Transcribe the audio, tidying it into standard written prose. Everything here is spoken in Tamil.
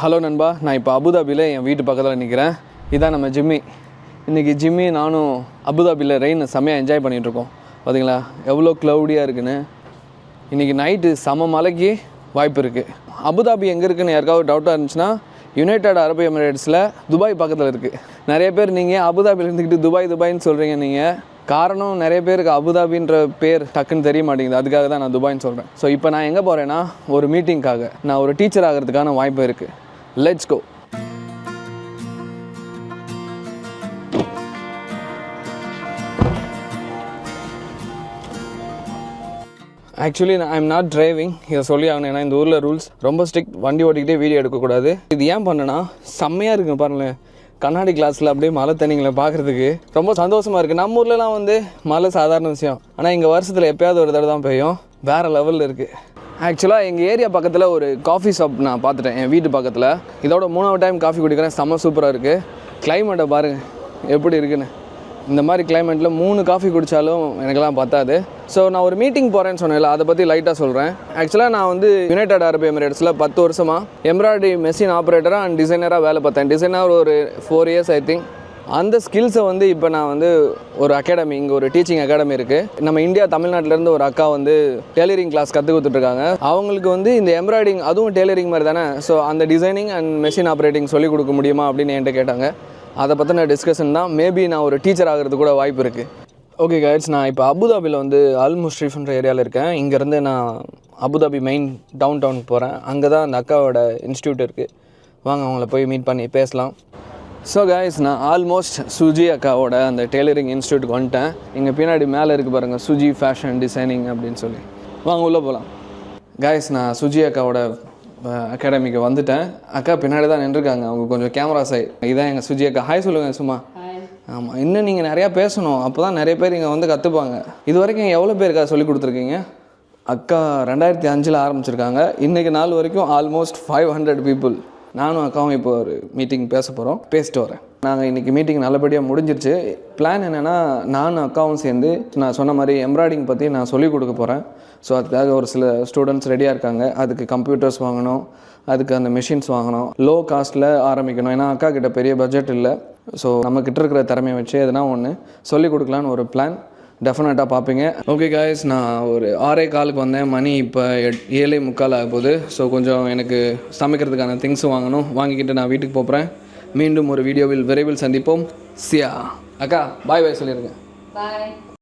ஹலோ நண்பா, நான் இப்போ அபுதாபியில் என் வீட்டு பக்கத்தில் நிற்கிறேன். இதான் நம்ம ஜிம்மி. இன்றைக்கி ஜிம்மி நானும் அபுதாபியில் ரெயின் செம்மையாக என்ஜாய் பண்ணிகிட்ருக்கோம். பார்த்தீங்களா எவ்வளோ க்ளவுடியாக இருக்குன்னு. இன்றைக்கி நைட்டு செம மழைக்கு வாய்ப்பு இருக்குது. அபுதாபி எங்கே இருக்குதுன்னு யாருக்காவது டவுட்டாக இருந்துச்சுன்னா யுனைடெட் அரபு எமிரேட்ஸில் துபாய் பக்கத்தில் இருக்குது. நிறைய பேர் நீங்கள் அபுதாபியில் இருந்துக்கிட்டு துபாய்ன்னு சொல்கிறீங்க. நீங்கள் காரணம் நிறைய பேருக்கு அபுதாபின்ற பேர் டக்குன்னு தெரிய மாட்டேங்குது. அதுக்காக தான் நான் துபாய்ன்னு சொல்கிறேன். ஸோ இப்போ நான் எங்கே போகிறேன்னா ஒரு மீட்டிங்காக. நான் ஒரு டீச்சர் ஆகிறதுக்கான வாய்ப்பு இருக்குது. Let's go. Actually I am not driving. இதை சொல்லி ஆகணும். ஏன்னா இந்த ஊரில் ரூல்ஸ் ரொம்ப ஸ்ட்ரிக்ட். வண்டி ஓட்டிக்கிட்டே வீடியோ எடுக்கக்கூடாது. இது ஏன் பண்ணேன்னா செம்மையாக இருக்குங்க பாருங்களேன். கண்ணாடி கிளாஸில் அப்படியே மழை தண்ணிங்களை பார்க்குறதுக்கு ரொம்ப சந்தோஷமாக இருக்குது. நம்ம ஊர்லலாம் வந்து மழை சாதாரண விஷயம். ஆனால் இங்கே வருஷத்தில் எப்போயாவது ஒரு தடவை தான் பெய்யும். வேறு லெவலில் இருக்குது. ஆக்சுவலாக எங்கள் ஏரியா பக்கத்தில் ஒரு காஃபி ஷாப் நான் பார்த்துட்டேன் என் வீட்டு பக்கத்தில். இதோட 3வது டைம் காஃபி குடிக்கிறேன். செம்ம சூப்பராக இருக்குது. கிளைமேட்டை பாருங்கள் எப்படி இருக்குன்னு. இந்த மாதிரி கிளைமேட்டில் 3 காஃபி குடித்தாலும் எனக்கெல்லாம் பத்தாது. ஸோ நான் ஒரு மீட்டிங் போகிறேன்னு சொன்னேன்ல, அதை பற்றி லைட்டாக சொல்கிறேன். ஆக்சுவலாக நான் வந்து யுனைடெட் அரபு எமிரேட்ஸில் 10 வருஷமாக எம்ப்ராய்டரி மெஷின் ஆப்ரேட்டராக அண்ட் டிசைனராக வேலை பார்த்தேன். டிசைனர் ஒரு 4 இயர்ஸ் ஐ திங்க். அந்த ஸ்கில்ஸை வந்து இப்போ நான் வந்து ஒரு அகாடமி, இங்கே ஒரு டீச்சிங் அகாடமி இருக்குது. நம்ம இந்தியா தமிழ்நாட்டிலேருந்து ஒரு அக்கா வந்து டெய்லரிங் கிளாஸ் கற்றுக் கொடுத்துட்ருக்காங்க. அவங்களுக்கு வந்து இந்த எம்ப்ராய்டிங் அதுவும் டெய்லரிங் மாதிரி தானே. ஸோ அந்த டிசைனிங் அண்ட் மெஷின் ஆப்ரேட்டிங் சொல்லிக் கொடுக்க முடியுமா அப்படின்னு என்கிட்ட கேட்டாங்க. அதை பற்றின டிஸ்கஷன் தான். மேபி நான் ஒரு டீச்சர் ஆகிறது கூட வாய்ப்பு இருக்குது. ஓகே கைட்ஸ், நான் இப்போ அபுதாபியில் வந்து அல் முஸ்ரிஃப்ன்ற ஏரியாவில் இருக்கேன். இங்கேருந்து நான் அபுதாபி மெயின் டவுனுக்கு போகிறேன். அங்கே தான் அந்த அக்காவோட இன்ஸ்டியூட் இருக்குது. வாங்க அவங்கள போய் மீட் பண்ணி பேசலாம். ஸோ கைஸ், நான் ஆல்மோஸ்ட் சுஜி அக்காவோட அந்த டெய்லரிங் இன்ஸ்டியூட்டுக்கு வந்துட்டேன். இங்கே பின்னாடி மேலே இருக்குது பாருங்கள், சுஜி ஃபேஷன் டிசைனிங் அப்படின்னு சொல்லி. வாங்க உள்ளே போகலாம். கைஸ், நான் சுஜி அக்காவோட அகாடமிக்கு வந்துட்டேன். அக்கா பின்னாடி தான் நின்றுருக்காங்க. அவங்க கொஞ்சம் கேமரா சை. இதான் எங்கள் சுஜி அக்கா. ஹாய் சொல்லுங்கள் சும்மா. ஆமாம், இன்னும் நீங்கள் நிறையா பேசணும். அப்போ தான் நிறைய பேர் இங்கே வந்து கற்றுப்பாங்க. இது வரைக்கும் எவ்வளோ பேருக்கா சொல்லி கொடுத்துருக்கீங்க? அக்கா 2005 ஆரம்பிச்சிருக்காங்க. இன்றைக்கி நாள் வரைக்கும் ஆல்மோஸ்ட் 500 பீப்புள். நானும் அக்காவும் இப்போ ஒரு மீட்டிங் பேச போகிறோம். பேசிட்டு வரேன். நாங்கள் இன்றைக்கி மீட்டிங் நல்லபடியாக முடிஞ்சிருச்சு. பிளான் என்னென்னா, நானும் அக்காவும் சேர்ந்து நான் சொன்ன மாதிரி எம்ப்ராய்டிங் பற்றி நான் சொல்லிக் கொடுக்க போகிறேன். ஸோ அதுக்காக ஒரு சில ஸ்டூடெண்ட்ஸ் ரெடியாக இருக்காங்க. அதுக்கு கம்ப்யூட்டர்ஸ் வாங்கணும், அதுக்கு அந்த மிஷின்ஸ் வாங்கணும். லோ காஸ்ட்டில் ஆரம்பிக்கணும். ஏன்னா அக்கா கிட்ட பெரிய பட்ஜெட் இல்லை. ஸோ நம்மக்கிட்ட இருக்கிற திறமையை வச்சு எதுனா ஒன்று சொல்லிக் கொடுக்கலான்னு ஒரு பிளான். டெஃபினட்டாக பார்ப்பீங்க. ஓகே காய்ஸ், நான் ஒரு 6:15 வந்தேன். மணி இப்போ 7:45 ஆக போகுது. ஸோ கொஞ்சம் எனக்கு சமைக்கிறதுக்கான திங்ஸும் வாங்கணும். வாங்கிக்கிட்டு நான் வீட்டுக்கு போகிறேன். மீண்டும் ஒரு வீடியோவில் விரைவில் சந்திப்போம். சியா அக்கா பாய் சொல்லிடுங்க. பாய்.